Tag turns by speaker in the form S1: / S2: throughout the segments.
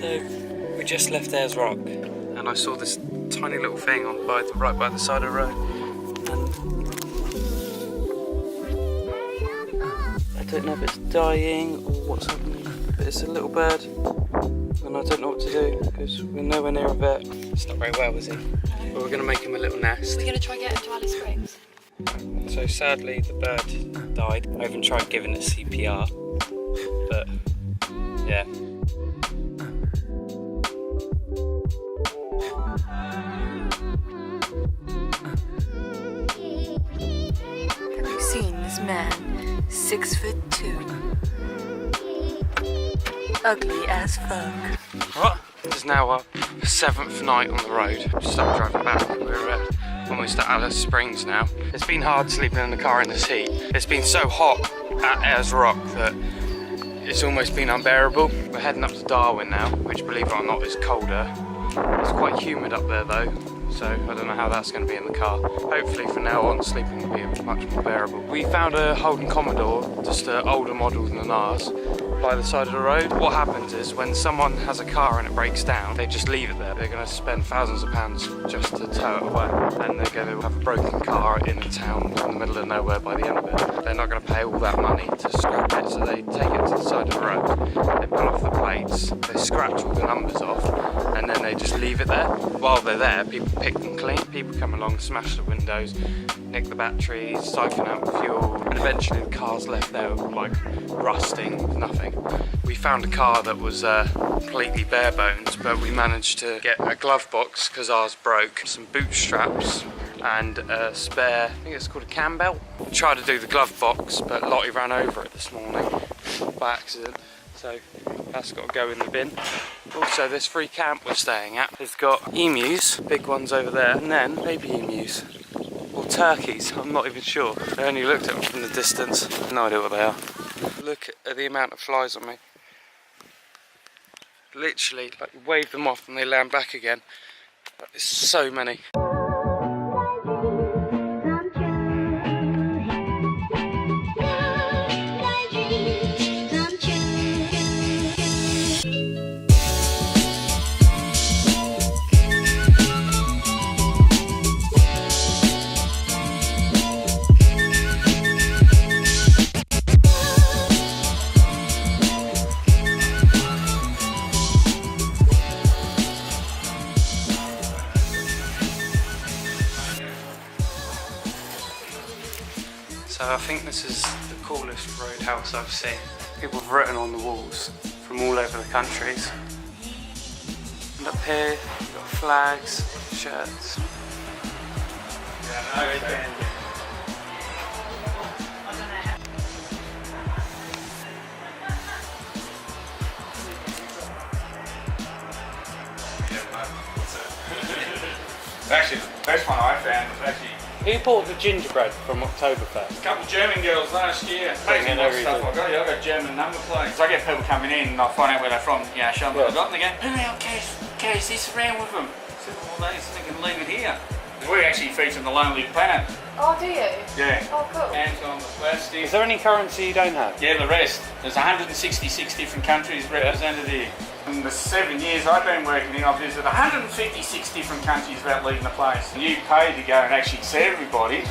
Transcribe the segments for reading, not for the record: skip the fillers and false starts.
S1: So we just left Ayers Rock and I saw this tiny little thing right by the side of the road, and I don't know if it's dying or what's happening, but it's a little bird and I don't know what to do because we're nowhere near a vet. It's not very well, is he? But we're going to make him a little nest.
S2: We're going to try and get him to Alice Springs.
S1: So sadly the bird died. I even tried giving it CPR, but yeah.
S2: Have you seen this man? 6'2". Ugly as fuck.
S1: What? It's now our 7th night on the road. Just started driving back. We're almost at Alice Springs now. It's been hard sleeping in the car in this heat. It's been so hot at Ayers Rock that it's almost been unbearable. We're heading up to Darwin now, which, believe it or not, is colder. It's quite humid up there though, so I don't know how that's going to be in the car. Hopefully from now on sleeping will be much more bearable. We found a Holden Commodore, just an older model than ours, by the side of the road. What happens is when someone has a car and it breaks down, they just leave it there. They're going to spend thousands of pounds just to tow it away, and they're going to have a broken car in a town in the middle of nowhere by the end of it. They're not going to pay all that money to scrap it, so they take it to the side of the road, they pull off the plates, they scratch all the numbers off, and then they just leave it there. While they're there, people pick them clean. People come along, smash the windows, nick the batteries, siphon out the fuel, and eventually the car's left there like rusting with nothing. We found a car that was completely bare bones, but we managed to get a glove box because ours broke, some boot straps, and a spare, I think it's called a cam belt. We tried to do the glove box, but Lottie ran over it this morning by accident, so that's got to go in the bin. Also, this free camp we're staying at has got emus, big ones over there, and then baby emus. Or turkeys, I'm not even sure. I only looked at them from the distance, no idea what they are. Look at the amount of flies on me. Literally, like, you wave them off and they land back again. There's so many. So I think this is the coolest roadhouse I've seen. People have written on the walls from all over the countries. And up here, you've got flags, shirts.
S3: Actually, the best one I found was actually...
S1: Who bought the gingerbread from Oktoberfest?
S3: A couple of German girls last year. Amazing what stuff I got. I've got German number plates. I get people coming in and I find out where they're from, you know, show them what I've got, and they go, who the hell carries this around with them? I said, well, they can leave it here. We actually feature on the Lonely Planet.
S2: Oh, do you?
S3: Yeah.
S2: Oh, cool.
S3: Hands on the plastic.
S1: Is there any currency you don't have?
S3: Yeah, the rest. There's 166 different countries represented here. In the 7 years I've been working here, I've visited 156 different countries without leaving the place. You pay to go and actually see everybody.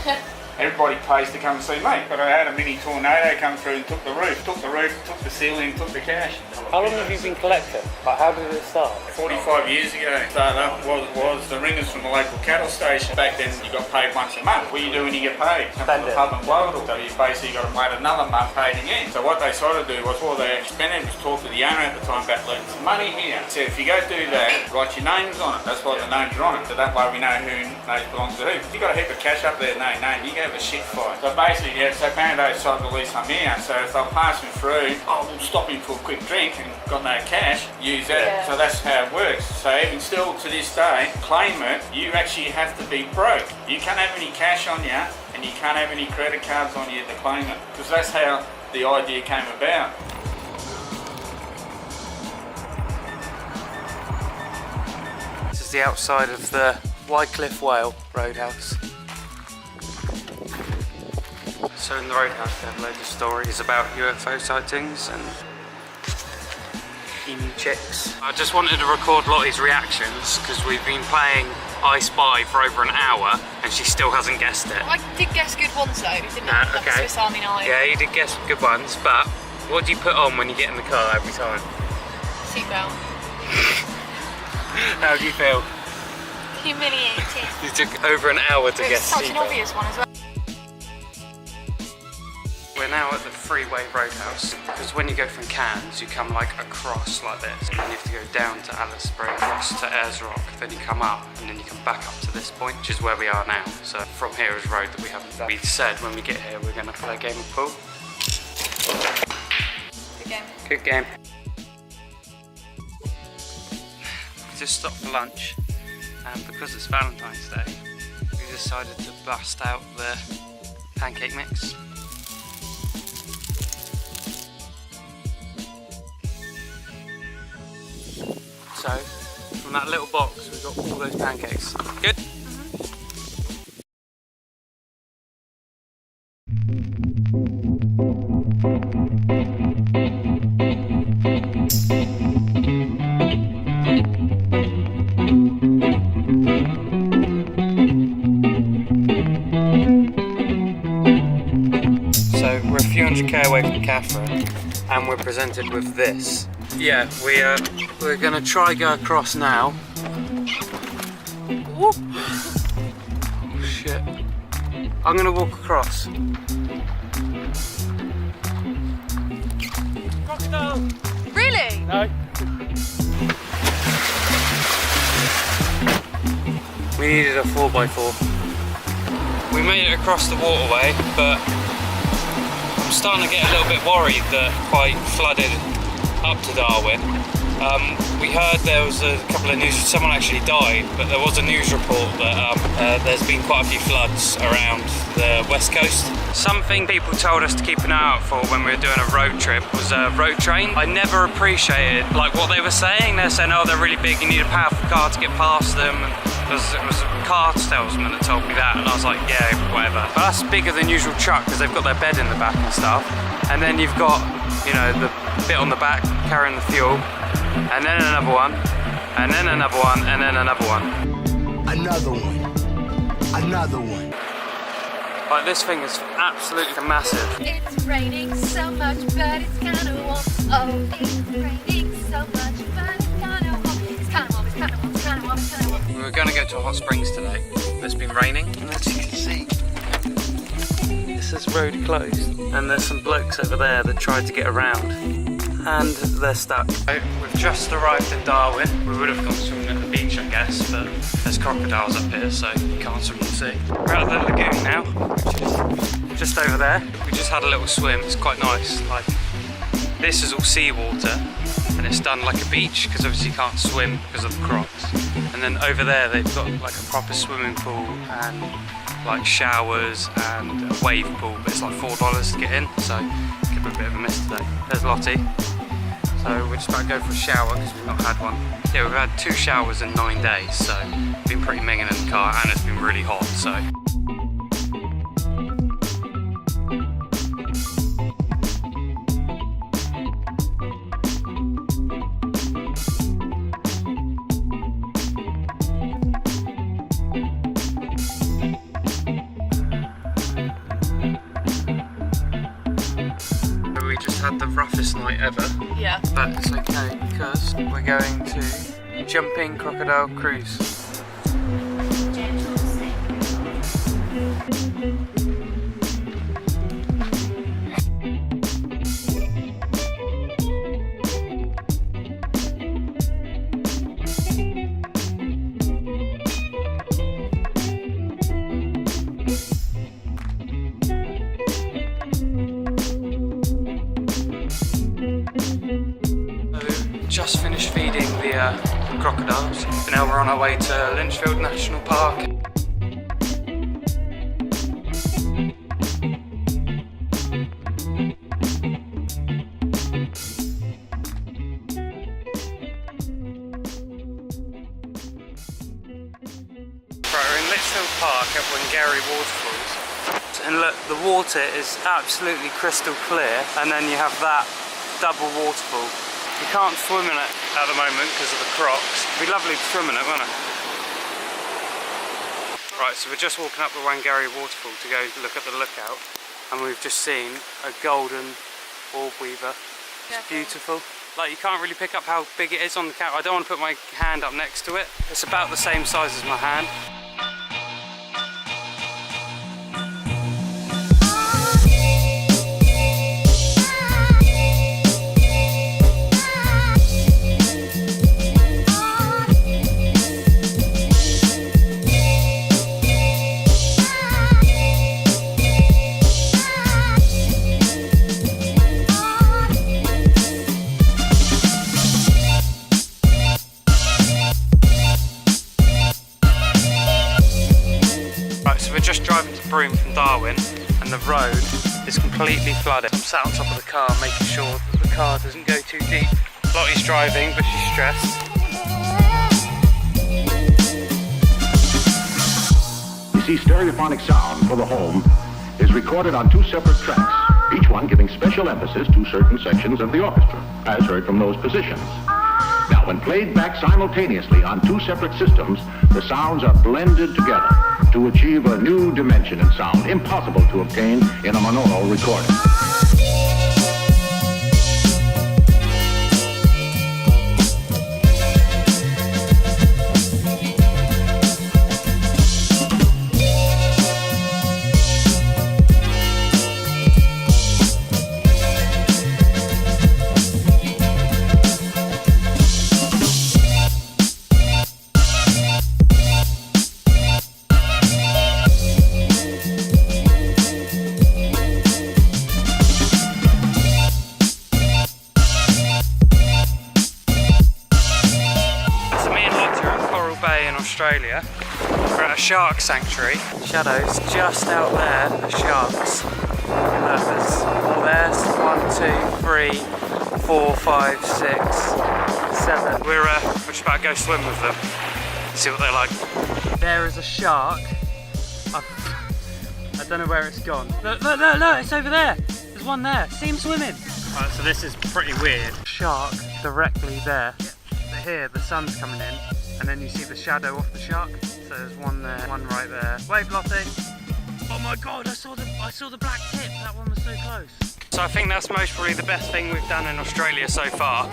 S3: Everybody pays to come and see me. But I had a mini tornado come through and took the roof, took the ceiling, took the cash.
S1: How long have you been collecting? Like, how did it start?
S3: 45 years ago. Started up was the ringers from the local cattle station. Back then you got paid once a month. What do you do when you get paid? Come to the pub and blow it all. So you basically got to wait another month paid again. So what they sort of do was, all they expended was talk to the owner at the time about leaving some money here. Said if you go do that, write your names on it. That's why the names are on it. So that way we know who knows belongs to who. If you got a heap of cash up there, no name, you have a shit fight. So basically, yeah, so Pando decided to lease some here. So if they'll pass me through, I'll stop him for a quick drink and got no cash, use that. Yeah. So that's how it works. So even still to this day, claim it, you actually have to be broke. You can't have any cash on you and you can't have any credit cards on you to claim it. Because that's how the idea came about.
S1: This is the outside of the Wycliffe Whale Roadhouse. So in the Roadhouse they have loads of stories about UFO sightings and bikini chicks. I just wanted to record Lottie's reactions because we've been playing I Spy for over an hour and she still hasn't guessed it.
S2: I did guess good ones though, didn't I? Like
S1: okay.
S2: Swiss Army knife.
S1: Yeah, you did guess good ones, but what do you put on when you get in the car every time?
S2: Seatbelt.
S1: How do you feel?
S2: Humiliating.
S1: You took over an hour to guess
S2: Such an
S1: seatbelt.
S2: obvious one as well.
S1: We're now at the freeway roadhouse because when you go from Cairns you come like across like this and then you have to go down to Alice Springs, across to Ayers Rock, then you come up and then you come back up to this point, which is where we are now. So from here is road that we haven't done. We said when we get here we're going to play a game of pool.
S2: Good game.
S1: Good game. We just stopped for lunch and because it's Valentine's Day we decided to bust out the pancake mix. So, from that little box, we've got all those pancakes. Good? So, we're a few 100k away from Catherine, and we're presented with this. Yeah, we're gonna try go across now. Oh shit. I'm gonna walk across. Crocodile!
S2: Really?
S1: No. We needed a 4x4. We made it across the waterway, but I'm starting to get a little bit worried that quite flooded up to Darwin. We heard there was a couple of news, someone actually died, but there was a news report that there's been quite a few floods around the west coast. Something people told us to keep an eye out for when we were doing a road trip was a road train. I never appreciated like what they were saying. They're saying, oh, they're really big, you need a powerful car to get past them. It was a car salesman that told me that, and I was like, yeah, whatever. But that's bigger than usual truck because they've got their bed in the back and stuff. And then you've got, you know, the bit on the back carrying the fuel, and then another one, and then another one, and then another one.
S4: Another one. Another one.
S1: Like, this thing is absolutely massive.
S2: It's raining so much, but it's kinda warm. Oh, it's raining so much, but it's kinda warm. It's kinda warm, it's kinda warm, it's kinda warm, it's kinda warm.
S1: We were going to go to hot springs today, but it's been raining, and as you can see, this is road closed, and there's some blokes over there that tried to get around, and they're stuck. So we've just arrived in Darwin. We would have gone swimming at the beach, I guess, but there's crocodiles up here, so you can't swim in the sea. We're at the lagoon now, which is just over there. We just had a little swim. It's quite nice. Like, this is all seawater, and it's done like a beach because obviously you can't swim because of the crocs. And then over there they've got like a proper swimming pool and like showers and a wave pool, but it's like $4 to get in, so give it a bit of a miss today. There's Lottie. So we're just about to go for a shower because we've not had one. Yeah, we've had 2 showers in 9 days, so it's been pretty minging in the car, and it's been really hot, so. We just had the roughest night ever.
S2: Yeah.
S1: But it's okay because we're going to Jumping Crocodile Cruise. Just finished feeding the crocodiles. Now we're on our way to Lynchfield National Park. Right, we're in Litchfield Park at Wangari Waterfalls. And look, the water is absolutely crystal clear, and then you have that double waterfall. You can't swim in it at the moment because of the crocs. It'd be lovely to swim in it, wouldn't it? Right, so we're just walking up the Wangari waterfall to go look at the lookout, and we've just seen a golden orb weaver. It's beautiful. Like, you can't really pick up how big it is on the camera. I don't want to put my hand up next to it. It's about the same size as my hand. Broome from Darwin, and the road is completely flooded. I'm sat on top of the car making sure that the car doesn't go too deep. Lottie's driving, but she's stressed.
S5: You see, stereophonic sound for the home is recorded on 2 separate tracks, each one giving special emphasis to certain sections of the orchestra, as heard from those positions. Now, when played back simultaneously on 2 separate systems, the sounds are blended together to achieve a new dimension in sound, impossible to obtain in a monaural recording.
S1: Australia. We're at a shark sanctuary. Shadow's just out there, the sharks. Look, there's all there. 1, 2, 3, 4, 5, 6, 7. We're just about to go swim with them. See what they're like. There is a shark. I don't know where it's gone. Look, it's over there. There's one there. See him swimming. Right, so this is pretty weird. Shark directly there. But here, the sun's coming in. And then you see the shadow off the shark. So there's one there, one right there. Wave, Lottie. Oh my god, I saw the black tip. That one was so close. So I think that's most probably the best thing we've done in Australia so far.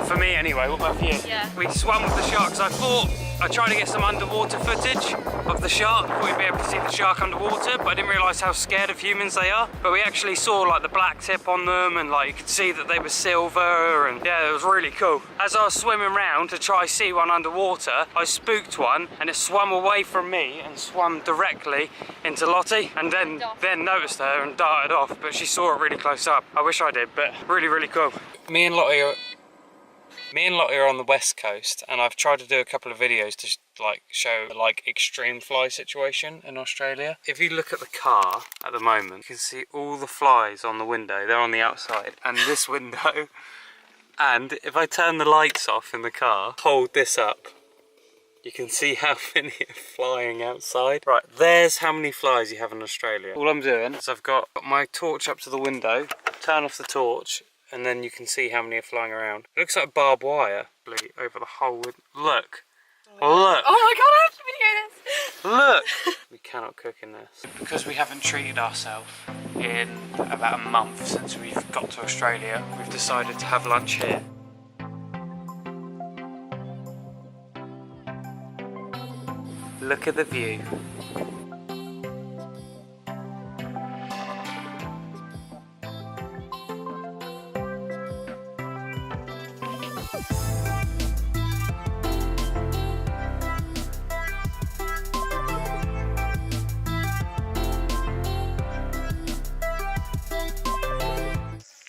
S1: For me anyway. What about for you?
S2: Yeah.
S1: We swam with the sharks. I tried to get some underwater footage of the shark. Thought we'd be able to see the shark underwater, but I didn't realise how scared of humans they are. But we actually saw like the black tip on them, and like you could see that they were silver, and yeah, it was really cool. As I was swimming around to try see one underwater, I spooked one, and it swam away from me and swam directly into Lottie, and then noticed her and darted off. But she saw it really close up. I wish I did, but really, really cool. Me and Lottie are on the west coast, and I've tried to do a couple of videos to like show like extreme fly situation in Australia. If you look at the car at the moment, you can see all the flies on the window. They're on the outside and this window. And if I turn the lights off in the car, hold this up, you can see how many are flying outside. Right, there's how many flies you have in Australia. All I'm doing is I've got my torch up to the window, turn off the torch, and then you can see how many are flying around. It looks like barbed wire over the whole window. Look. Look.
S2: Oh my god, I have to video this.
S1: Look. We cannot cook in this. Because we haven't treated ourselves in about a month since we've got to Australia, we've decided to have lunch here. Look at the view.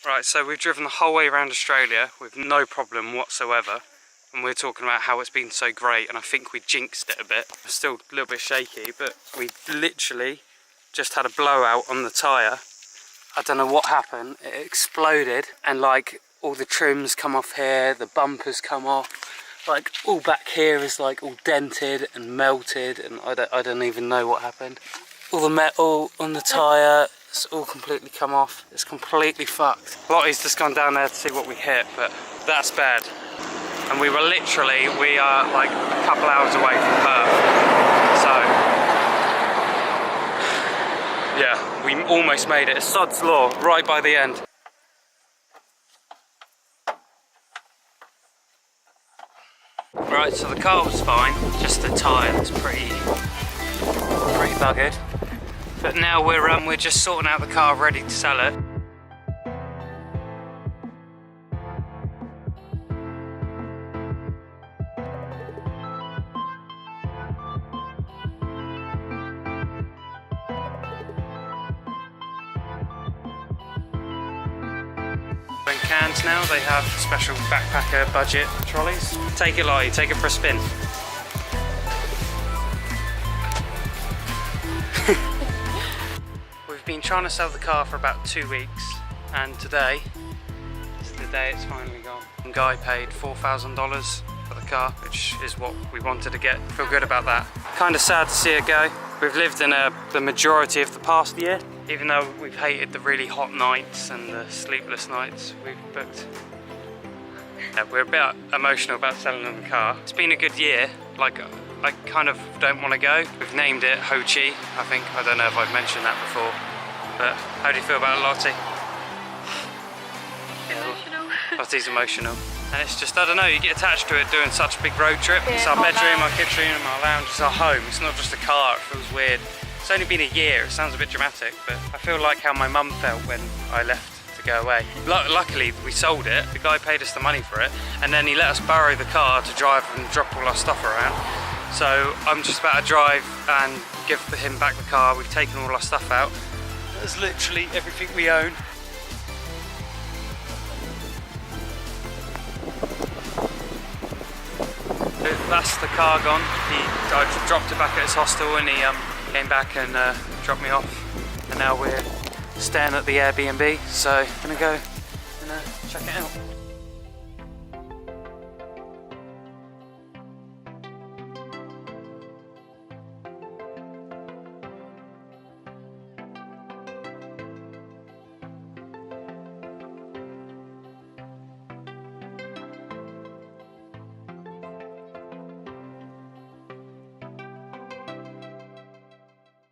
S1: Right, so we've driven the whole way around Australia with no problem whatsoever, and we're talking about how it's been so great, and I think we jinxed it a bit. I'm still a little bit shaky, but we literally just had a blowout on the tyre. I don't know what happened, it exploded, and like all the trims come off here, the bumpers come off, like all back here is like all dented and melted, and I don't even know what happened. All the metal on the tyre It's all completely come off. It's completely fucked. Lottie's just gone down there to see what we hit, but that's bad. And we are like a couple hours away from Perth. So, yeah, we almost made it. It's sod's law, right by the end. Right, so the car was fine, just the tyre was pretty buggered. But now we're just sorting out the car, ready to sell it. In Cairns now, they have special backpacker budget trolleys. Take it, Lottie, take it for a spin. We've been trying to sell the car for about 2 weeks, and today is the day it's finally gone. And Guy paid $4,000 for the car, which is what we wanted to get. Feel good about that. Kind of sad to see it go. We've lived in the majority of the past year. Even though we've hated the really hot nights and the sleepless nights we've booked. Yeah, we're a bit emotional about selling them the car. It's been a good year. Like, I kind of don't want to go. We've named it Ho Chi, I think. I don't know if I've mentioned that before. But how do you feel about it, Lottie?
S2: Emotional.
S1: Lottie's emotional. And it's just, I don't know, you get attached to it doing such a big road trip. It's our bedroom, our kitchen, our lounge, it's our home. It's not just a car, it feels weird. It's only been a year, it sounds a bit dramatic, but I feel like how my mum felt when I left to go away. Luckily, we sold it, the guy paid us the money for it, and then he let us borrow the car to drive and drop all our stuff around. So I'm just about to drive and give him back the car. We've taken all our stuff out. There's literally everything we own. That's the car gone. I dropped it back at his hostel and he came back and dropped me off. And now we're staying at the Airbnb, so I'm gonna go and check it out.